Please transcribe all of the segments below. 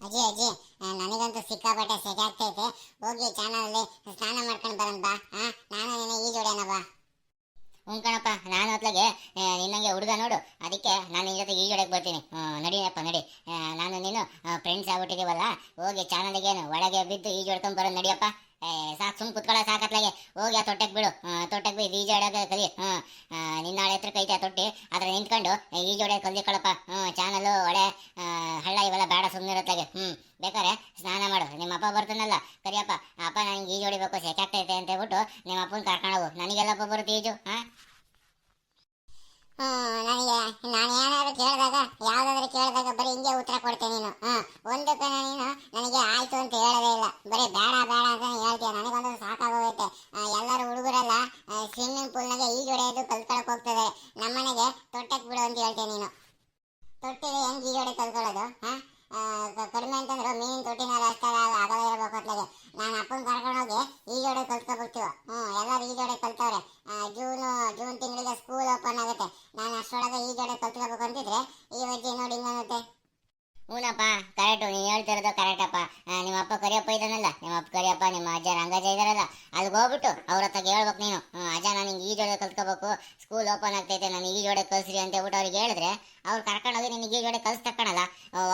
ಅಜ್ಜಿ ಅಜ್ಜಿ ನನಗಂತೂ ಸಿಕ್ಕಾಪಟ್ಟೆ ಸೆಕೆ ಆಗ್ತೈತೆ. ಹೋಗಿ ಚಾನಲಲ್ಲಿ ಸ್ನಾನ ಮಾಡ್ಕೊಂಡು ಬರೋಣ ಬಾ. ನಾನು ನಿನ್ನ ಈಜೋಡ್ಯಾನ ಬಾ. ಹ್ಞೂ ಕಣಪ್ಪ, ನಾನು ಹೊತ್ಲಾಗೆ ನಿನ್ನಂಗೆ ಹುಡುಗ ನೋಡು, ಅದಕ್ಕೆ ನಾನು ನಿನ್ನ ಜೊತೆ ಈಜೊಡಕ್ಕೆ ಬರ್ತೀನಿ. ನಡಿಯಪ್ಪ ನಡಿ. ನಾನು ನೀನು ಫ್ರೆಂಡ್ಸ್ ಆಗ್ಬಿಟ್ಟಿದ್ದೀವಲ್ಲ, ಹೋಗಿ ಚಾನಲಿಗೇನು ಒಳಗೆ ಬಿದ್ದು ಈಜೊಡ್ಕೊಂಡು ಬರೋದು ನಡಿಯಪ್ಪ. ಸಾಕು, ಸುಮ್ ಕುತ್ಕೊಳ್ಳೋ ಸಾಕತ್ಲಾಗೆ. ಹೋಗಿ ಆ ತೊಟ್ಟೆಗೆ ಬಿಡು, ತೊಟ್ಟೆಗೆ ಬಿದ್ದು ಈಜಾಡೋಕೆ ಕಲಿ. ನಿನ್ನ ಹಳೆ ಹತ್ರ ಕೈತೆ ತೊಟ್ಟಿ, ಅದ್ರ ನಿಂತ್ಕೊಂಡು ಈಜೊಡೆ ಕಲ್ದಿಕೊಳ್ಳಪ್ಪ. ಚಾನಲು ಒಡೆ ಹಳ್ಳ ಇವೆಲ್ಲ ಬೇಡ, ಸುಮ್ಮನೆ ಇರತ್ಲಾಗೆ. ಬೇಕಾರೆ ಸ್ನಾನ ಮಾಡು. ನಿಮ್ಮ ಅಪ್ಪ ಬರ್ತಾನಲ್ಲ, ಕರಿಯಪ್ಪ, ಅಪ್ಪ ನನಗೆ ಈಜು ಹೊಡಿಬೇಕು, ಸೆಕೆ ಆಗ್ತೈತೆ ಅಂತ ಹೇಳ್ಬಿಟ್ಟು ನಿಮ್ಮ ಅಪ್ಪನ ಕರ್ಕೊಂಡು ಹೋಗು. ನನಗೆಲ್ಲಪ್ಪ ಬರುತ್ತೆ ಈಜು. ನನಗೆ ನಾನು ಏನಾದ್ರು ಕೇಳಿದಾಗ, ಯಾವ್ದಾದ್ರು ಕೇಳಿದಾಗ ಬರೀ ಹಿಂಗೆ ಉತ್ತರ ಕೊಡ್ತೇನೆ ನೀನು. ಒಂದಕ್ಕೆ ನೀನು ನನಗೆ ಆಯ್ತು ಅಂತ ಹೇಳೋದೇ ಇಲ್ಲ, ಬರೀ ಬೇಡ ಬೇಡ ಅಂತಾನೆ ಹೇಳ್ತೀಯ. ನನಗೊಂದು ಸಾಕಾಗೋಗೈತೆ. ಎಲ್ಲರೂ ಹುಡುಗರೆಲ್ಲ ಸ್ವಿಮ್ಮಿಂಗ್ ಪೂಲ್ನಾಗೆ ಈಜು ಹೊಡೆಯೋದು ಕಲ್ತ್ಕೊಳಕ್ ಹೋಗ್ತದೆ, ನಮ್ಮನೆಗೆ ತೊಟ್ಟಕ್ಕೆ ಬಿಡು ಅಂತ ಹೇಳ್ತೇನೆ ನೀನು. ತೊಟ್ಟಿಗೆ ಹೆಂಗೆ ಈಜು ಹೊಡೆ ಕಲ್ತ್ಕೊಳ್ಳೋದು? ಕಡಿಮೆ ಅಂತಂದ್ರೆ ಮೀನಿನ ತೊಟ್ಟಿನ ಅಷ್ಟೇ ಆಗಲ್ಲ ಇರಬೇಕು ಅತ್ಲಾಗೆ. ನಾನು ಅಪ್ಪನ ಕರ್ಕೊಂಡೋಗಿ ಈಜೋಡೆ ಕಲ್ತ್ಕೊಬಿಡ್ತೀವ. ಎಲ್ಲರೂ ಈಜೋಡೆ ಕಲ್ತವ್ರೆ. ಜೂನ್ ತಿಂಗಳಿಗೆ ಸ್ಕೂಲ್ ಓಪನ್ ಆಗುತ್ತೆ. ನಾನು ಅಷ್ಟರೊಳಗೆ ಈಜೋಡೆ ಕಲ್ತ್ಕೋಬೇಕು ಅಂತಿದ್ರೆ ಈ ಅಜ್ಜಿ ನೋಡಿ ಹಿಂಗನ್ನುತ್ತೆ. ಹೂನಪ್ಪ, ಕರೆಕ್ಟು, ನೀನು ಹೇಳ್ತಿರೋದು ಕರೆಕ್ಟಪ್ಪ. ನಿಮ್ಮ ಅಪ್ಪ ಕರಿಯಪ್ಪ ಇದ್ದಾನಲ್ಲ, ನಿಮ್ಮ ಅಪ್ಪ ಕರಿಯಪ್ಪ, ನಿಮ್ಮ ಅಜ್ಜ ರಂಗಜ್ಜ ಇದ್ದಾರಲ್ಲ, ಅಲ್ಲಿಗೆ ಹೋಗ್ಬಿಟ್ಟು ಅವ್ರ ಹತ್ರ ಹೇಳ್ಬೇಕು ನೀನು. ಅಜ್ಜ ನಾನು ಹಿಂಗೆ ಈಜೋಡೆ ಕಲ್ತ್ಕೋಬೇಕು, ಸ್ಕೂಲ್ ಓಪನ್ ಆಗ್ತೈತೆ, ನಾನು ಈಜೋಡೆ ಕಲ್ಸ್ರಿ ಅಂತ ಹೇಳ್ಬಿಟ್ಟು ಅವ್ರಿಗೆ ಹೇಳಿದ್ರೆ ಅವ್ರು ಕರ್ಕೊಂಡೋಗಿ ನಿನಗೆ ಈಜೋಡೆ ಕಲ್ಸ್ತಕ್ಕಣಲ್ಲ.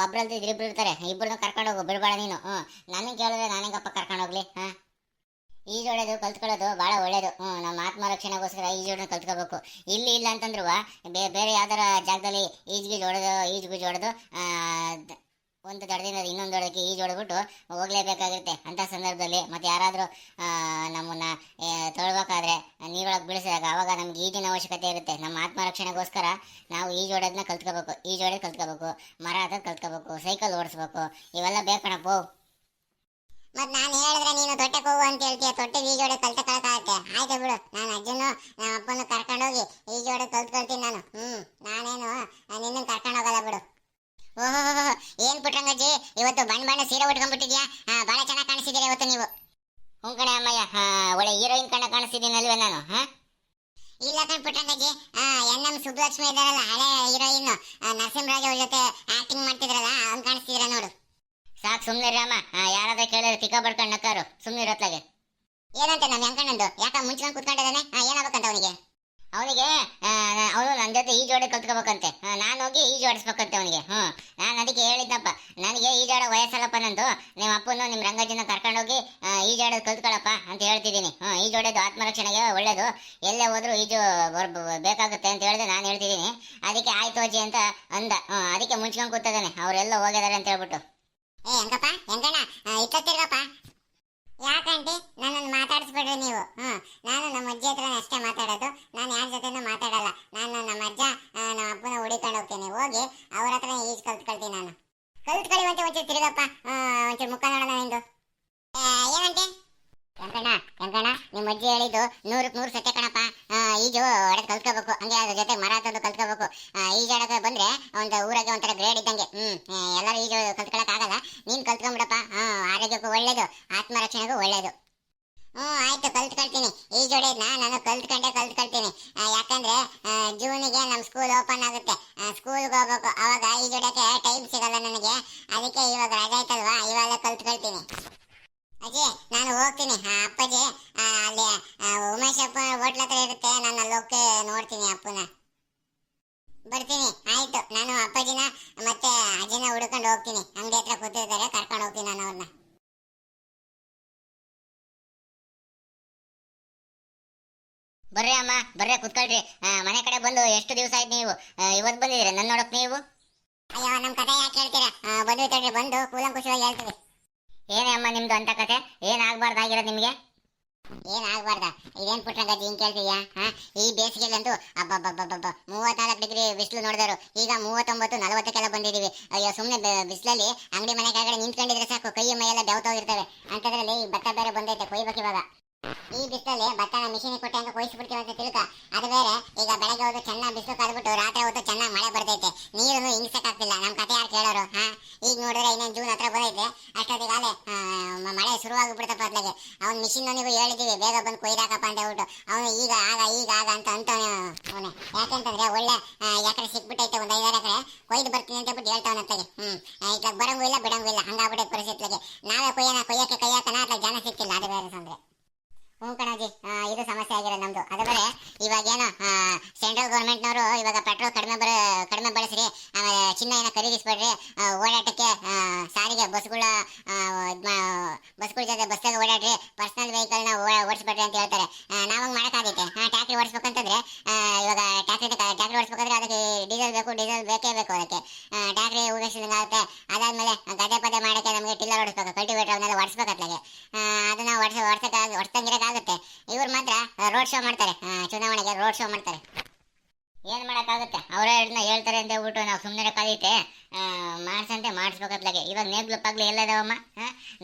ಒಬ್ರಲ್ದು ಇಬ್ರು ಇರ್ತಾರೆ, ಇಬ್ಬರನ್ನ ಕರ್ಕೊಂಡೋಗು, ಬಿಡಬೇಡ ನೀನು. ನನಗೆ ಕೇಳಿದ್ರೆ ನಾನೇಗಪ್ಪ ಕರ್ಕೊಂಡೋಗ್ಲಿ? ಈಜೊಡೆದು ಕಲ್ತ್ಕೊಳ್ಳೋದು ಭಾಳ ಒಳ್ಳೇದು. ನಮ್ಮ ಆತ್ಮರಕ್ಷಣೆಗೋಸ್ಕರ ಈಜೋಡನ್ನ ಕಲ್ತ್ಕೋಬೇಕು. ಇಲ್ಲಿ ಇಲ್ಲ ಅಂತಂದ್ರು ಬೇರೆ ಯಾವ್ದಾರ ಜಾಗದಲ್ಲಿ ಈಜ್ಗೀಜ್ ಹೊಡೆದು ಒಂದು ದಡದಿಂದ ಇನ್ನೊಂದು ದಡಕ್ಕೆ ಈಜು ಹೊಡೆದ್ಬಿಟ್ಟು ಹೋಗ್ಲೇಬೇಕಾಗಿರುತ್ತೆ. ಅಂಥ ಸಂದರ್ಭದಲ್ಲಿ ಮತ್ತೆ ಯಾರಾದರೂ ನಮ್ಮನ್ನ ತೊಳ್ಬೇಕಾದ್ರೆ ನೀರೊಳಗೆ ಬೀಳಿಸಿದಾಗ ಅವಾಗ ನಮ್ಗೆ ಈಜಿನ ಅವಶ್ಯಕತೆ ಇರುತ್ತೆ. ನಮ್ಮ ಆತ್ಮರಕ್ಷಣೆಗೋಸ್ಕರ ನಾವು ಈಜು ಹೊಡೆದನ್ನ ಕಲ್ತ್ಕೋಬೇಕು, ಈಜು ಹೊಡೆದು ಕಲ್ತ್ಕೋಬೇಕು, ಮರ ಹತ್ತೋದು ಕಲ್ತ್ಕೋಬೇಕು, ಸೈಕಲ್ ಓಡಿಸ್ಬೇಕು, ಇವೆಲ್ಲ ಬೇಕಣಪ್ಪೋ. ಮತ್ ನಾನು ಹೇಳಿದ್ರೆ ನೀನು ತೊಟ್ಟೆಗೆ ಹೋಗು ಅಂತ ಹೇಳ್ತೀಯ. ತೊಟ್ಟೆಗೆ ಈಜೋಡೆ ಕಲ್ತ್ಕೊಳಕಾಗತ್ತೆ? ಆಯ್ತು ಬಿಡು, ನಾನು ಅಜ್ಜನು ನಮ್ಮ ಅಪ್ಪನ ಕರ್ಕೊಂಡೋಗಿ ಈಜೋಡೆ ಕಲ್ತ್ಕೊಳ್ತೀನಿ ನಾನು. ನಾನೇನು ನಿನ್ನ ಕರ್ಕೊಂಡು ಹೋಗಲ್ಲ ಬಿಡು. ಓಹೋ, ಏನ್ ಪುಟ್ರಂಗಜ್ಜಿ, ಇವತ್ತು ಬಣ್ಣ ಬಣ್ಣ ಸೀರೆ ಉಟ್ಕೊಂಡ್ಬಿಟ್ಟಿದ್ಯಾ? ಬಹಳ ಚೆನ್ನಾಗಿ ಕಾಣಿಸಿದ್ದೀರಾ ಇವತ್ತು ನೀವು. ಹ್ಞೂ ಕಣೆ ಅಮ್ಮಯ್ಯ, ಒಳ್ಳೆ ಹೀರೋಯಿನ್ ಕಣ್ಣ ಕಾಣಿಸ್ತಿದ್ದೀನಲ್ವೇ ನಾನು? ಇಲ್ಲ ಕಣ್ ಪುಟ್ರಂಗಜ್ಜಿ, ಎನ್.ಎಂ. ಸುಬ್ಬಲಕ್ಷ್ಮಿ ಇದ್ದಾರಲ್ಲ, ಹಳೆ ಹೀರೋಯಿನ್, ನರಸಿಂಹರಾಜ್ ಅವ್ರ ಜೊತೆ ಆಕ್ಟಿಂಗ್ ಮಾಡ್ತಿದ್ರಲ್ಲ, ಅವ್ನು ಕಾಣಿಸ್ತಿದ್ದೀರಾ ನೋಡು. ಸಾಕು, ಸುಮ್ಮನೆ ರಾಮ. ಯಾರಾದ್ರೂ ಕೇಳಿದ್ರೆ ತಿಕ್ಕ ಬಡ್ಕೊಂಡು ನಕ್ಕಾರು, ಸುಮ್ಮನೆ ಇರತ್ಲಾಗೆ. ಏನಂತೆ ನಮ್ಮ ಹೆಂಕಣ್ಣಂದು? ಯಾಕ ಮುಂಚ್ಕೊಂಡು ಕುತ್ಕೊಂಡಿದ್ದಾನೆ? ಏನಾಗಬೇಕಂತ ಅವನಿಗೆ? ಅವನು ನನ್ನ ಜೊತೆ ಈಜೋಡೆ ಕಲ್ತ್ಕೋಬೇಕಂತೆ. ನಾನು ಹೋಗಿ ಈಜು ಆಡಿಸ್ಬೇಕಂತೆ ಅವನಿಗೆ. ನಾನು ಅದಕ್ಕೆ ಹೇಳಿದ್ದಪ್ಪ, ನನಗೆ ಈಜಾಡೋ ವಯಸ್ಸಲ್ಲಪ್ಪ ನಂದು. ನಿಮ್ಮ ಅಪ್ಪನು ನಿಮ್ಮ ರಂಗಜ್ಜನ ಕರ್ಕೊಂಡೋಗಿ ಈಜಾಡೋದು ಕಲ್ತ್ಕೊಳಪ್ಪ ಅಂತ ಹೇಳ್ತಿದ್ದೀನಿ. ಈಜೋಡೋದು ಆತ್ಮರಕ್ಷಣೆಗೆ ಒಳ್ಳೇದು, ಎಲ್ಲೇ ಹೋದ್ರೂ ಈಜು ಬೇಕಾಗುತ್ತೆ ಅಂತ ಹೇಳಿದ್ರೆ ನಾನು ಹೇಳ್ತಿದ್ದೀನಿ. ಅದಕ್ಕೆ ಆಯ್ತು ಅಜ್ಜಿ ಅಂತ ಅಂದ. ಅದಕ್ಕೆ ಮುಂಚ್ಕೊಂಡು ಕೂತಿದ್ದಾನೆ, ಅವರೆಲ್ಲ ಹೋಗಿದ್ದಾರೆ ಅಂತ ಹೇಳ್ಬಿಟ್ಟು. ಹೆಂಗಪ್ಪ ಹೆಂಗಣ್ಣ, ಇತ್ತತ್ತಿರ್ಗಪ್ಪ. ಯಾಕಂಟಿ ನನ್ನನ್ನು ಮಾತಾಡಿಸ್ಬಿಡ್ರಿ ನೀವು. ನಾನು ನಮ್ಮ ಅಜ್ಜಿ ಹತ್ರನೇ ಅಷ್ಟೇ ಮಾತಾಡೋದು, ನಾನು ಯಾರ ಜೊತೆನೂ ಮಾತಾಡಲ್ಲ. ನಾನು ನಮ್ಮ ಅಜ್ಜ ನಮ್ಮ ಅಪ್ಪನ ಹುಡಿಕೊಂಡು ಹೋಗ್ತೀನಿ, ಹೋಗಿ ಅವ್ರ ಹತ್ರನೇ ಈಜು ಕಲ್ತ್ಕೊಳ್ತೀನಿ. ನಾನು ಕಲ್ತ್ಕೊಳ್ಳಿವಂತೆ ಒಂಚೂರು ತಿರುಗಪ್ಪ, ಒಂಚೂರು ಮುಖ ನೋಡೋಣ ನಿಂದು. ಏನಂತೆ? ಹೆಂಗಣ್ಣ, ನಿಮ್ಮ ಅಜ್ಜಿ ಹೇಳಿದ್ದು 100ಕ್ಕೆ 100 ಸತ್ಯ ಕಣಪ್ಪ. ಈಜು ಹೊಡೆದು ಕಲ್ತ್ಕೋಬೇಕು, ಹಂಗೆ ಅದ್ರ ಜೊತೆ ಮರ ಹತ್ತೋದು ಕಲ್ತ್ಕೋಬೇಕು. ಈಜಾಡಕ್ಕೆ ಬಂದ್ರೆ ಒಂದು ಊರಾಗೆ ಒಂಥರ ಗ್ರೇಡ್ ಇದ್ದಂಗೆ. ಎಲ್ಲರೂ ಈಜು ಕಲ್ತ್ಕೊಳಕ್ ಆಗಲ್ಲ, ನೀನ್ ಕಲ್ತ್ಕೊಂಡ್ಬಿಡಪ್ಪ. ಆರೋಗ್ಯಕ್ಕೂ ಒಳ್ಳೇದು, ಆತ್ಮರಕ್ಷಣೆಗೂ ಒಳ್ಳೇದು. ಆಯ್ತು, ಕಲ್ತ್ಕೊಳ್ತೀನಿ. ಈಜೊಡೆದ್ನ ನಾನು ಕಲ್ತ್ಕೊಳ್ತೀನಿ. ಯಾಕಂದ್ರೆ ಜೂನಿಗೆ ನಮ್ಮ ಸ್ಕೂಲ್ ಓಪನ್ ಆಗುತ್ತೆ, ಸ್ಕೂಲ್ಗೆ ಹೋಗ್ಬೇಕು. ಅವಾಗ ಈಜೊಡೆಯಕ್ಕೆ ಟೈಮ್ ಸಿಗಲ್ಲ ನನಗೆ, ಅದಕ್ಕೆ ಇವಾಗ ರಜೆ ಆಯ್ತಲ್ವಾ, ಇವಾಗ ಕಲ್ತ್ಕೊಳ್ತೀನಿ. ಅಜ್ಜಿ ನಾನು ಹೋಗ್ತೀನಿ. ಅಪ್ಪಾಜಿ ಅಲ್ಲಿ ಉಮೇಶ್ ಅಪ್ಪ ಹೋಟ್ಲ ಹತ್ರ ಇರುತ್ತೆ, ನಾನು ಅಲ್ಲಿ ಹೋಗಿ ನೋಡ್ತೀನಿ ಅಪ್ಪನ. ಬರ್ತೀನಿ. ಆಯ್ತು, ನಾನು ಅಪ್ಪಾಜಿನ ಮತ್ತೆ ಅಜ್ಜಿನ ಹುಡ್ಕೊಂಡು ಹೋಗ್ತೀನಿ. ಅಂಗಡಿ ಹತ್ರ ಕೂತಿರ್ತಾರೆ, ಕರ್ಕೊಂಡು ಹೋಗ್ತೀನಿ ನಾನು ಅವ್ರನ್ನ. ಬರ್ರಿ ಅಮ್ಮ, ಬರ್ರಿ ಕುತ್ಕೊಳ್ರಿ. ಮನೆ ಕಡೆ ಬಂದು ಎಷ್ಟು ದಿವಸ ಆಯ್ತು ನೀವು? ಇವತ್ತು ಬಂದಿದ್ದೀರಿ ನನ್ನ ನೋಡಕ್ ನೀವು? ಅಯ್ಯೋ, ನಮ್ಮ ಕತೆ ಯಾಕೆ ಹೇಳ್ತೀರಾ? ಬಂದು ಬಂದು ಕೂಲಂಕುಷವಾಗಿ ಹೇಳ್ತೀವಿ. ಏನೇ ಅಮ್ಮ ನಿಮ್ದು ಅಂತ ಕತೆ? ಏನಾಗಬಾರ್ದಾಗಿರೋದು ನಿಮಗೆ? ಏನಾಗಬಾರ್ದ? ಇದೇನ್ ಪುಟ್ಟಂಗಜ್ಜಿ ಹಿಂಗೆ ಕೇಳ್ತೀಯಾ? ಈ ಬೇಸಿಗೆಲ್ಲಂತೂ ಅಬ್ಬಬ್ಬಬ್ಬಬ್ಬ 34 ಡಿಗ್ರಿ ಬಿಸಿಲು ನೋಡಿದರು, ಈಗ 39 40ಕ್ಕೆಲ್ಲ ಬಂದಿದ್ದೀವಿ. ಅಯ್ಯೋ, ಸುಮ್ಮನೆ ಬಿಸಿಲಲ್ಲಿ ಅಂಗಡಿ ಮನೆ ಕೆಳಗಡೆ ನಿಂತ್ಕೊಂಡಿದ್ರೆ ಸಾಕು, ಕೈ ಮೈಯೆಲ್ಲ ಬೆವತೋಗಿರ್ತವೆ. ಅಂಥದ್ರಲ್ಲಿ ಭತ್ತ ಬೇರೆ ಬಂದೈತೆ, ಕೊಯ್ಬೇಕು ಇವಾಗ. ಈ ಬಿಸಿಲಲ್ಲಿ ಭತ್ತನ ಮಿಷಿನ್ ಕೊಟ್ಟೆ ಅಂತ ಕೊಯ್ಸ್ಬಿಡ್ತೀವಿ ಅಂತ ತಿಳ್ಕ. ಅದು ಬೇರೆ ಈಗ ಬೆಳಗ್ಗೆ ಹೋದ್ರೆ ಚೆನ್ನಾಗಿ ಬಿಸಿಲು ಕಾದ್ಬಿಟ್ಟು ರಾತ್ರಿ ಹೊತ್ತು ಚೆನ್ನಾಗಿ ಮಳೆ ಬರ್ತೈತೆ, ನೀರನ್ನು ಹಿಂಗ್ಸಕ್ಕಾಗ್ತಿಲ್ಲ. ನಮ್ಮ ಕತೆ ಯಾರು ಕೇಳೋರು? ಈಗ ನೋಡಿದ್ರೆ ಇನ್ನೇನು ಜೂನ್ ಹತ್ರ ಬಂದೈತೆ, ಅಷ್ಟೊತ್ತಿಗಾಲೆ ಮಳೆ ಶುರುವಾಗ್ಬಿಡ್ತಪ್ಪ ಅತ್ಲಾಗೆ. ಅವ್ನು ಮಿಷಿನ್ನವನಿಗೂ ಹೇಳಿದೀವಿ ಬೇಗ ಬಂದು ಕೊಯ್ದಾಕಪ್ಪ ಅಂತ ಹೇಳ್ಬಿಟ್ಟು, ಅವನು ಈಗ ಆಗ ಅಂತ ಅವನೇ. ಯಾಕಂತಂದ್ರೆ ಒಳ್ಳೆ ಎಕರೆ ಸಿಕ್ಬಿಟ್ಟೈತೆ, ಒಂದು 5-6 ಎಕರೆ ಕೊಯ್ದು ಬರ್ತೀನಿ ಅಂತ ಬಿಟ್ಟು ಹೇಳ್ತಾವನ ಅತ್ಲಾಗೆ. ಇತ್ಲಾಗ ಬರಂಗೂ ಇಲ್ಲ ಬಿಡಂಗೂ ಇಲ್ಲ, ಹಂಗಾಗ್ಬಿಟ್ಟೈತೆ ಪರಿಸ್ಥಿತಿಗೆ. ನಾವೇ ಕೊಯ್ಯಕ್ಕೆ ಕೈ ಹಾಕನ ಅತ್ಲಾಗ ಜನ ಸಿಕ್ತಿಲ್ಲ, ಅದು ಬೇರೆ ತೊಂದ್ರೆ. ಹ್ಞೂ ಕಣಜಿ, ಇದು ಸಮಸ್ಯೆ ಆಗಿರೋದು ನಮ್ದು. ಅದು ಬೇರೆ ಇವಾಗೇನು ಸೆಂಟ್ರಲ್ ಗೌರ್ಮೆಂಟ್ನವರು ಇವಾಗ ಪೆಟ್ರೋಲ್ ಕಡಿಮೆ ಬಳಸ್ರಿ, ಆಮೇಲೆ ಚಿನ್ನ ಏನೋ ಖರೀದಿಸ್ಬೇಡ್ರಿ, ಓಡಾಟಕ್ಕೆ ಸಾರಿಗೆ ಬಸ್ಗಳ ಜೊತೆ ಬಸ್ಸಾಗ ಓಡಾಡ್ರಿ, ಪರ್ಸನಲ್ ವೆಹಿಕಲ್ನ ಓಡಿಸ್ಬೇಡ್ರಿ ಅಂತ ಹೇಳ್ತಾರೆ. ನಾವು ಹಂಗೆ ಮಾಡೋಕ್ಕಾಗೈತೆ? ಟ್ಯಾಕ್ರಿ ಓಡಿಸ್ಬೇಕಂತಂದ್ರೆ ಇವಾಗ ಟ್ಯಾಕ್ರಿ ಓಡಿಸ್ಬೇಕಾದ್ರೆ ಅದಕ್ಕೆ ಡೀಸೆಲ್ ಬೇಕೇ ಬೇಕು. ಅದಕ್ಕೆ ಟ್ಯಾಕ್ರಿ ಉಗಿಸಿದಂಗಾಗುತ್ತೆ. ಅದಾದ್ಮೇಲೆ ಗದೆ ಪದೇ ಮಾಡೋಕ್ಕೆ ನಮಗೆ ಟಿಲ್ಲರ್ ಓಡಿಸ್ಬೇಕು, ಕಲ್ಟಿವೇಟರ್ ಅವನ್ನೆಲ್ಲ ಓಡಿಸ್ಬೇಕತ್ಲಾಗೆ. ಅದನ್ನ ಓಡಿಸಂಗಿರಕ್ಕಾಗುತ್ತೆ. ಇವ್ರು ಮಾತ್ರ ರೋಡ್ ಶೋ ಮಾಡ್ತಾರೆ, ಚುನಾವಣೆಗೆ ರೋಡ್ ಶೋ ಮಾಡ್ತಾರೆ. ಏನ್ ಮಾಡಕ್ಕಾಗುತ್ತೆ? ಅವರೇ ಹೇಳ್ತಾರೆ ಅಂತ ಹೇಳ್ಬಿಟ್ಟು ನಾವು ಸುಮ್ಮನೆ ಕಾದೈತೆ ಮಾಡ್ಸಂತೆ ಮಾಡಿಸ್ಬೇಕತ್ಲಾಗೆ. ಇವಾಗ ನೇಗ್ಲು ಪಗ್ಲು ಎಲ್ಲ ಇದಾವಮ್ಮ,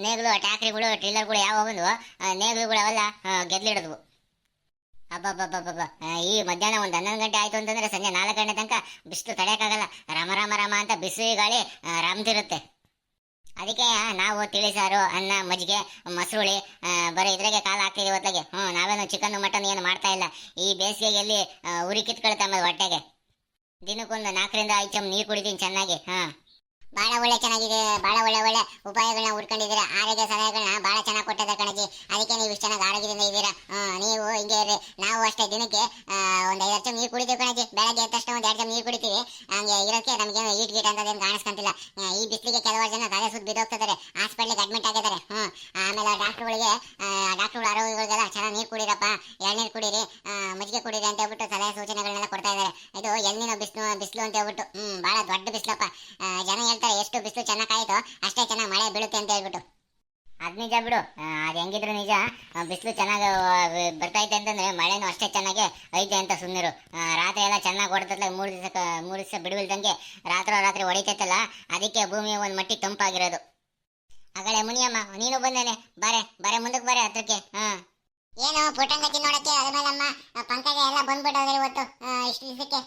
ನೇಗ್ಲು ಟ್ಯಾಕ್ರಿಗಳು ಟಿಲ್ಲರ್ಗಳು ಯಾವ ಬಂದ್ವು, ನೇಗ್ಲುಗಳು ಅವೆಲ್ಲ ಗೆದ್ಲಿಡಿದ್ವು. ಅಬ್ಬಬ್ಬಬ್ಬಬ್ಬ, ಈ ಮಧ್ಯಾಹ್ನ ಒಂದು 11 ಗಂಟೆ ಆಯ್ತು ಅಂತಂದ್ರೆ ಸಂಜೆ 4 ಗಂಟೆ ತನಕ ಬಿಸಿಲು ತಡೆಯಕ್ಕಾಗಲ್ಲ. ರಾಮ ರಾಮ ರಾಮ ಅಂತ ಬಿಸಿ ಗಾಳಿ ರಾಮ್ತಿರುತ್ತೆ. ಅದಕ್ಕೆ ನಾವು ತಿಳಿ ಸಾರು, ಅನ್ನ, ಮಜ್ಜಿಗೆ, ಮೊಸರುಳಿ ಬರೀ ಇದ್ರಾಗೆ ಕಾಲ ಹಾಕ್ತಿದ್ದೀವಿ ಹೊತ್ಲಾಗೆ. ನಾವೇನು ಚಿಕನ್ ಮಟನ್ ಏನು ಮಾಡ್ತಾ ಇಲ್ಲ. ಈ ಬೇಸಿಗೆಯಲ್ಲಿ ಉರಿ ಕಿತ್ಕೊಳ್ತಾ ಆಮೇಲೆ ಹೊಟ್ಟೆಗೆ ದಿನಕ್ಕೊಂದು 4-5 ಚಮ್ ನೀರು ಕುಡಿತೀನಿ ಚೆನ್ನಾಗಿ. ಭಾಳ ಚೆನ್ನಾಗಿದೆ, ಭಾಳ ಒಳ್ಳೆ ಉಪಾಯಗಳನ್ನ ಹುಡ್ಕೊಂಡಿದ್ದೀರಾ. ಆರೋಗ್ಯ ಸಲಹೆಗಳನ್ನ ಭಾಳ ಚೆನ್ನಾಗಿ ಕೊಟ್ಟದ ಕಣಜಿ. ಅದಕ್ಕೆ ನೀವು ಇಷ್ಟು ಚೆನ್ನಾಗಿ ಆರೋಗ್ಯದಿಂದ ಇದ್ದೀರಾ. ನೀವು ಹಿಂಗೆ ಇರ್ರಿ. ನಾವು ಅಷ್ಟೇ ದಿನಕ್ಕೆ ಒಂದು 5 ಚಮ್ ನೀರು ಕುಡಿತೀವಿ ಕಣಜಿ. ಬೆಳಗ್ಗೆ ಎದ್ದ ತಕ್ಷಣ ಒಂದು 2 ಚಮ್ ನೀರು ಕುಡಿತೀವಿ. ಹಂಗೆ ಇರೋಕ್ಕೆ ನಮಗೇನು ಈಟ್ ಅಂತದೇನು ಕಾಣಿಸ್ಕೊಂತಿಲ್ಲ. ಈ ಬಿಸಿಲಿಗೆ ಕೆಲವರು ಜನ ತಲೆ ಸುತ್ತ ಬಿದ್ದೋಗ್ತಿದ್ದಾರೆ, ಹಾಸ್ಪಿಟ್ಲಿಗೆ ಅಡ್ಮಿಟ್ ಆಗಿದ್ದಾರೆ. ಆಮೇಲೆ ಡಾಕ್ಟರ್ಗಳು ಆರೋಗ್ಯಗಳಿಗೆಲ್ಲ ಚೆನ್ನಾಗಿ ನೀರು ಕುಡೀರಪ್ಪ, ಎಳ್ನೀರು ಕುಡೀರಿ, ಮಜ್ಜಿಗೆ ಕುಡೀರಿ ಅಂತ ಹೇಳ್ಬಿಟ್ಟು ಸಲಹೆ ಸೂಚನೆಗಳನ್ನೆಲ್ಲ ಕೊಡ್ತಾ ಇದ್ದಾರೆ. ಇದು ಎಳ್ನೀರು ಬಿಸಿಲು ಅಂತ ಹೇಳ್ಬಿಟ್ಟು ಭಾಳ ದೊಡ್ಡ ಬಿಸಿಲಪ್ಪ. ಜನ ಹೇಳ್ತಾರೆ ಎಷ್ಟು ಬಿಸಿಲು ಚೆನ್ನಾಗಾಯ್ತು ಅಷ್ಟೇ ಚೆನ್ನಾಗಿ ಮಳೆ ಬೀಳುತ್ತೆ ಅಂತ ಹೇಳ್ಬಿಟ್ಟು. ಅದ್ ನಿಜ ಬಿಡು, ಅದು ಹೆಂಗಿದ್ರು ನಿಜ. ಬಿಸಿಲು ಚೆನ್ನಾಗಿ ಬರ್ತೈತೆ ಅಂತಂದ್ರೆ ಮಳೆನೂ ಅಷ್ಟೇ ಚೆನ್ನಾಗಿ ಐತೆ ಅಂತ ಸುಮ್ಮನಿರು. ರಾತ್ರಿ ಎಲ್ಲ ಚೆನ್ನಾಗಿ ಹೊಡೆದಲ್ಲ, 3 ದಿವಸ ಬಿಡುವಿಲ್ದಂಗೆ ರಾತ್ರಿ ಹೊಡಿತೈತಲ್ಲ, ಅದಕ್ಕೆ ಭೂಮಿ ಒಂದು ಮಟ್ಟಿ ತಂಪಾಗಿರೋದು. ಆಗಲೇ ಮುನಿಯಮ್ಮ ನೀನು ಬಂದೇನೆ, ಬಾರೆ ಮುಂದಕ್ಕೆ ಬಾರೆ ಹತ್ರಕ್ಕೆ. ಏನು ಪುಟ್ಟಂಗತಿ ನೋಡಕ್ಕೆ ಅದ್ಮೇಲಮ್ಮ ಪಂಕಜ ಎಲ್ಲ ಬಂದ್ಬಿಟ್ಟವ್ರೆ ಇವತ್ತು ಇಷ್ಟು ದಿವಸಕ್ಕೆ.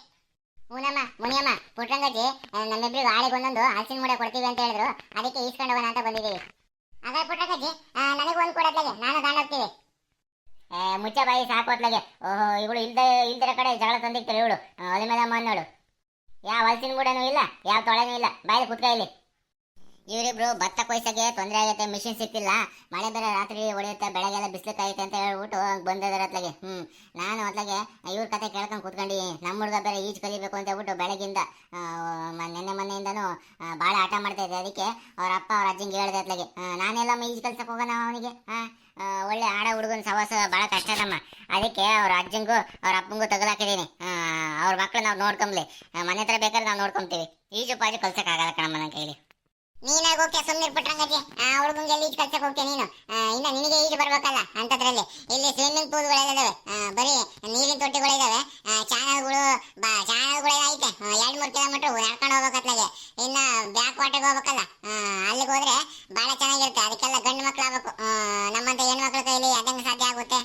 ಮುನಿಯಮ್ಮ ಪುಟ್ಟಂಗಜ್ಜಿ ನಮ್ಮಿಬ್ರಿಗೆ ಆಳಿಗೆ ಒಂದೊಂದು ಹಲಸಿನ ಮೂಡೆ ಕೊಡ್ತೀವಿ ಅಂತ ಹೇಳಿದ್ರು, ಅದಕ್ಕೆ ಈಸ್ಕೊಂಡು ಹೋಗೋಣ ಅಂತ ಬಂದಿದ್ದೀವಿ. ಅದೇ ಪುಟ್ಟಂಗಜ್ಜಿ ನನಗೂ ಒಂದು ಕೊಡತ್ಲಾಗೆ, ನಾನು ತಗೊಂಡೋಗ್ತೀವಿ. ಮುಚ್ಚ ಬಾಯಿ ಸಾಕೋತ್ಲಾಗೆ. ಓಹೋ, ಇವಳು ಇಲ್ದಿರ ಕಡೆ ಜಗಳ ತಂದಿರ್ತಾರೆ ಇವಳು. ಒಲೆ ಮೇಲೆ ಅನ್ನೋಳು. ಯಾವ ಹಲಸಿನ ಮೂಡೆನೂ ಇಲ್ಲ, ಯಾವ ತೊಳೆನೂ ಇಲ್ಲ, ಬಾಯಿ ಕುತ್ಕ ಇಲ್ಲಿ. ಇವರಿಬ್ರು ಭತ್ತ ಕೊಯ್ಸಕ್ಕೆ ತೊಂದರೆ ಆಗೈತೆ, ಮಿಷಿನ್ ಸಿಕ್ತಿಲ್ಲ, ಮಳೆ ಬೇರೆ ರಾತ್ರಿ ಹೊಡೆಯುತ್ತೆ, ಬೆಳಗ್ಗೆಲ್ಲ ಬಿಸಿಲು ಕಾಯುತ್ತೆ ಅಂತ ಹೇಳ್ಬಿಟ್ಟು ಬಂದಿದ್ದಾರೆ ಅತ್ಲಾಗೆ. ನಾನು ಅತ್ಲಾಗೆ ಇವ್ರ ಕತೆ ಕೇಳ್ಕೊಂಡು ಕೂತ್ಕೊಂಡು ನಮ್ಮ ಹುಡುಗ ಬೇರೆ ಈಜು ಕಲಿಬೇಕು ಅಂತ ಹೇಳ್ಬಿಟ್ಟು ಬೆಳಗಿಂದ ಮೊನ್ನೆಯಿಂದನೂ ಭಾಳ ಆಟ ಮಾಡ್ತಾ ಇದ್ದೆ. ಅದಕ್ಕೆ ಅವ್ರ ಅಪ್ಪ ಅವ್ರ ಅಜ್ಜಿಂಗೆ ಹೇಳಿದೆ ಅತ್ಲಾಗೆ, ನಾನೆಲ್ಲಮ್ಮ ಈಜು ಕಲ್ಸಕ್ಕೆ ಹೋಗೋಣ ಅವನಿಗೆ. ಒಳ್ಳೆ ಆಡ ಹುಡುಗನ ಸವಾಸ ಭಾಳ ಕಷ್ಟದಮ್ಮ. ಅದಕ್ಕೆ ಅವ್ರ ಅಜ್ಜಂಗೂ ಅವ್ರ ಅಪ್ಪಂಗೂ ತಗಲಾಕಿದ್ದೀನಿ. ಅವ್ರ ಮಕ್ಳು ನಾವು ನೋಡ್ಕೊಂಬ್ಲಿ, ಮನೆ ಹತ್ರ ಬೇಕಾದ್ರೆ ನಾವು ನೋಡ್ಕೊಂತೀವಿ. ಈಜು ಪಾಜು ಕಲ್ಸಕ್ಕಾಗಲ್ಲ ಕಣಮ್ಮ ನನ್ನ ಕೈಲಿ. ನೀನಾಗ ಹೋಗ್ತೀಯ ಸುಮ್ಮನೆ ಪುಟ್ಟಂಗಜ್ಜಿ, ಹುಡುಗಂಗೆ ಈಜು ಕಲ್ಸಕ್ಕೆ ಹೋಗ್ತೀಯ ನೀನು. ಇನ್ನ ನಿನಗೆ ಈಜು ಬರ್ಬೇಕಲ್ಲ ಅಂತದ್ರಲ್ಲಿ. ಇಲ್ಲಿ ಸ್ವಿಮ್ಮಿಂಗ್ ಪೂಲ್ಗಳಿದಾವೆ, ಬರೀ ನೀರಿನ ತೊಟ್ಟಿಗಳಿದಾವೆ, ಚಾನಲ್ಗಳು ಐತೆ. 2-3 ಕಿಲೋಮೀಟರ್ ನಡ್ಕೊಂಡು ಹೋಗ್ಬೇಕತ್ಲಾಗೆ. ಇನ್ನ ಬ್ಯಾಕ್ ವಾಟರ್ಗೆ ಹೋಗ್ಬೇಕಲ್ಲ, ಅಲ್ಲಿಗೆ ಹೋದ್ರೆ ಭಾಳ ಚೆನ್ನಾಗಿರುತ್ತೆ. ಅದಕ್ಕೆಲ್ಲ ಗಂಡು ಮಕ್ಳು ಆಗ್ಬೇಕು. ನಮ್ಮಂತ ಹೆಣ್ಮಕ್ಳ ಕೈಲಿ ಅದಂಗೆ ಸಾಧ್ಯ ಆಗುತ್ತೆ.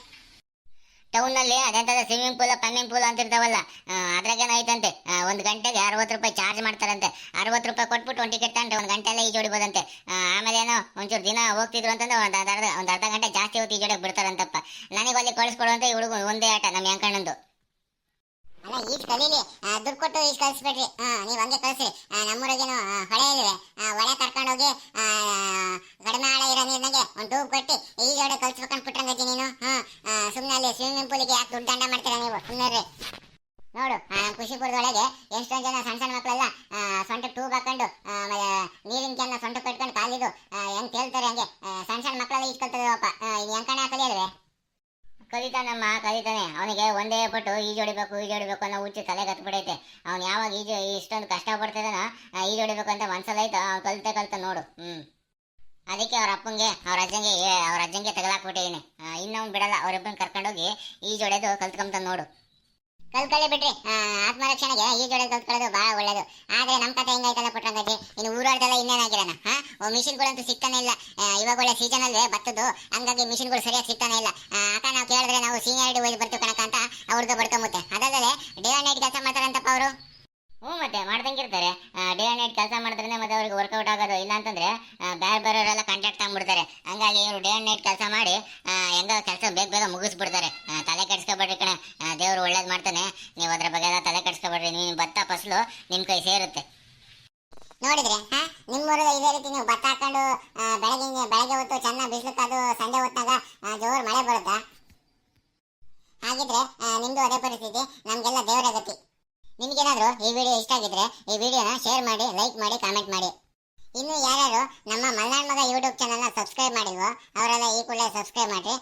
ಟೌನಲ್ಲಿ ಅದೆಂತದ ಸ್ವಿಮ್ಮಿಂಗ್ ಪೂಲ್ ಅಂತಿರ್ತಾವಲ್ಲ, ಅದ್ರಾಗೇನು ಐತಂತೆ 1 ಗಂಟೆಗೆ 60 ರೂಪಾಯಿ ಚಾರ್ಜ್ ಮಾಡ್ತಾರಂತೆ. 60 ರೂಪಾಯಿ ಕೊಟ್ಬಿಟ್ಟು 1 ಟಿಕೆಟ್ ತಗೊಂಡ್ರೆ 1 ಗಂಟೆ ಎಲ್ಲ ಈಜೋಡಿಬೋದಂತೆ. ಆಮೇಲೆ ಏನೋ ಒಂಚೂರು ದಿನ ಹೋಗ್ತಿದ್ರು ಅಂತಂದ್ರೆ ಒಂದು ಅರ್ಧ ಗಂಟೆ ಜಾಸ್ತಿ ಹೊತ್ತು ಈಜೋಡಕ್ಕೆ ಬಿಡ್ತಾರಂತಪ್ಪ. ನನಗೆ ಅಲ್ಲಿ ಕಳಿಸ್ಕೊಡುವಂತ ಈ ಹುಡುಗ ಒಂದೇ ಆಟ ನಮ್ಮ ಯಂಕಣ್ಣಂದು. ಅಲ್ಲ ಈಜು ಕಲೀಲಿ, ದುಡ್ಡು ಕೊಟ್ಟು ಈಜು ಕಲಿಸ್ಬೇಡ್ರಿ. ನೀವು ಹಂಗೆ ಕಳಿಸ್ರಿ. ನಮ್ಮೂರಾಗೇನು ಹೊಳೆ ಇಲ್ವೇ, ಹೊಳೆ ಕರ್ಕೊಂಡೋಗಿ ಕಡಿಮೆ ಆಳ ಇರೋ ನೀರಿನಾಗೆ ಒಂದು ಟೂಬ್ ಕಟ್ಟಿ ಈಜೋಡೆ ಕಲ್ಸ್ಬೇಕಂತ ಪುಟ್ಟಂಗಜ್ಜಿ ನೀನು. ಸುಮ್ಮನೆ ಅಲ್ಲಿ ಸ್ವಿಮ್ಮಿಂಗ್ ಪೂಲಿಗೆ ಯಾಕೆ ದುಡ್ಡು ದಂಡ ಮಾಡ್ತೀರಾ ನೀವು? ಸುಮ್ಮನೆ ನೋಡು, ಖುಷಿಪುರದೊಳಗೆ ಎಷ್ಟೊಂದು ಜನ ಸಣ್ಣ ಮಕ್ಕಳೆಲ್ಲ ಸೊಂಟಕ್ಕೆ ಟೂಬ್ ಹಾಕೊಂಡು ಆಮೇಲೆ ನೀರಿನ ಕ್ಯಾನ್ನ ಸೊಂಟ ಕಟ್ಕೊಂಡು ಕಾಲಿದು ಹೆಂಗ್ ತೇಲ್ತಾರೆ ಹಂಗೆ ಸಣ್ಣ ಮಕ್ಕಳೆಲ್ಲ ಈಜು ಕಲ್ತದವಪ್ಪ. ಹೆಂಕಣ ಕಲಿಯಲ್ವೇ? ಕಲಿತಾನೆ. ಅವನಿಗೆ ಒಂದೇ ಪಟ್ಟು ಈಜೊಡಿಬೇಕು ಅನ್ನೋ ಹುಚ್ಚು ತಲೆಗೆ ಹತ್ಬಿಡೈತೆ. ಅವ್ನು ಯಾವಾಗ ಇಷ್ಟೊಂದು ಕಷ್ಟ ಪಡ್ತಿದಾನೋ ಈಜೊಡಿಬೇಕು ಅಂತ ಮನ್ಸಲ್ಲ ಐತೆ, ಅವ್ನು ಕಲ್ತ ನೋಡು. ಅದಕ್ಕೆ ಅವ್ರ ಅಪ್ಪಂಗೆ ಅವ್ರ ಅಜ್ಜಂಗೆ ತಗಲಾಕ್ಬಿಟ್ಟಿದ್ದೀನಿ. ಇನ್ನೊಂದು ಬಿಡಲ್ಲ, ಅವರಿಬ್ಬರನ್ನ ಕರ್ಕೊಂಡೋಗಿ ಈಜೊಡೆದು ಕಲ್ತ್ಕೊಂತ ನೋಡು. ಕಲ್ತ್ಕೊಳ್ಳಿ ಬಿಟ್ರಿ. ಆತ್ಮರಕ್ಷಣೆಗೆ ಈಜೊಳಗೆ ಕಲ್ತ್ಕೊಳ್ಳೋದು ಬಹಳ ಒಳ್ಳೇದು. ಆದ್ರೆ ನಮ್ ಕತೆ ಹೆಂಗೈತಲ್ಲ ಪುಟ್ರಂಗಜ್ಜಿ, ಇನ್ನು ಊರಾಡ್ದೆಲ್ಲ ಇನ್ನೇನಾಗಿರೋಣ. ಮಿಷಿನ್ಗಳಂತೂ ಸಿಗ್ತಾನೆ ಇಲ್ಲ. ಇವಾಗ ಒಳ್ಳೆ ಸೀಸನ್ ಅಲ್ವೇ ಭತ್ತದ್ದು, ಹಂಗಾಗಿ ಮಿಷಿನ್ಗಳು ಸರಿಯಾಗಿ ಸಿಗ್ತಾನೆ ಇಲ್ಲ. ಅಕ್ಕ ನಾವು ಕೇಳಿದ್ರೆ ನಾವು ಸೀನಿಯರ್ ಒಯ್ದು ಬರ್ತೀವಿ ಕಣಕ ಅಂತ ಅವ್ರದ್ದು ಬಡ್ಕೊಂಬುತ್ತೆ. ಅದಲ್ಲದೆ ಡೇ ಅಂಡ್ ನೈಟ್ ಕೆಲಸ ಮಾಡ್ತಾರಂತಪ್ಪ ಅವರು. ಮತ್ತೆ ಮಾಡ್ದಂಗಿರ್ತಾರೆ. ಡೇ ಅಂಡ್ ನೈಟ್ ಕೆಲಸ ಮಾಡಿದ್ರೆ ಮತ್ತೆ ಅವ್ರಿಗೆ ವರ್ಕೌಟ್ ಆಗೋದು. ಇಲ್ಲ ಅಂತಂದ್ರೆ ಬೇರೆ ಬೇರೆಯವರೆಲ್ಲ ಕಾಂಟ್ರಾಕ್ಟ್ ತಗೊಂಡ್ಬಿಡ್ತಾರೆ. ಹಂಗಾಗಿ ಇವರು ಡೇ ಅಂಡ್ ನೈಟ್ ಕೆಲಸ ಮಾಡಿ ಹೆಂಗ ಕೆಲಸ ಬೇಗ ಬೇಗ ಮುಗಿಸ್ಬಿಡ್ತಾರೆ. ತಲೆ ಕೆಡ್ಸ್ಕೊಬೇಡ್ರಿ ಕಣೆ, ದೇವ್ರು ಒಳ್ಳೇದು ಮಾಡ್ತಾನೆ. ನೀವು ಅದ್ರ ಬಗ್ಗೆ ಎಲ್ಲ ತಲೆ ಕೆಡ್ಸ್ಕೊಬೇಡ್ರಿ. ನೀವು ಭತ್ತ ಫಸಲು ನಿಮ್ ಕೈ ಸೇರುತ್ತೆ. ನೋಡಿದ್ರೆ ನಿಮ್ಮೂರಲ್ಲಿ ಇದೇ ರೀತಿ ನೀವು ಭತ್ತ ಹಾಕೊಂಡು ಬೆಳಗ್ಗೆ ಹೊತ್ತು ಚೆನ್ನಾಗಿ ಬಿಸಿಲು ಕಾದು ಸಂಜೆ ಹೊತ್ತಾಗ ಜೋರು ಮಳೆ ಬರುತ್ತಾ? ಹಾಗಿದ್ರೆ ನಿಮ್ದು ಅದೇ ಪರಿಸ್ಥಿತಿ, ನಮ್ಗೆಲ್ಲ ದೇವರ ಗತಿ. ನಿಮ್ಗೇನಾದ್ರೂ ಈ ವಿಡಿಯೋ ಇಷ್ಟ ಆಗಿದ್ರೆ ಈ ವಿಡಿಯೋನ ಶೇರ್ ಮಾಡಿ, ಲೈಕ್ ಮಾಡಿ, ಕಾಮೆಂಟ್ ಮಾಡಿ. ಇನ್ನು ಯಾರ್ಯಾರು ನಮ್ಮ ಮಲ್ನಾಡ್ ಮಗ ಯೂಟ್ಯೂಬ್ ಚಾನಲ್ನ ಸಬ್ಸ್ಕ್ರೈಬ್ ಮಾಡಿಲ್ವೋ ಅವರೆಲ್ಲ ಈ ಕೂಡಲೇ ಸಬ್ಸ್ಕ್ರೈಬ್ ಮಾಡಿ.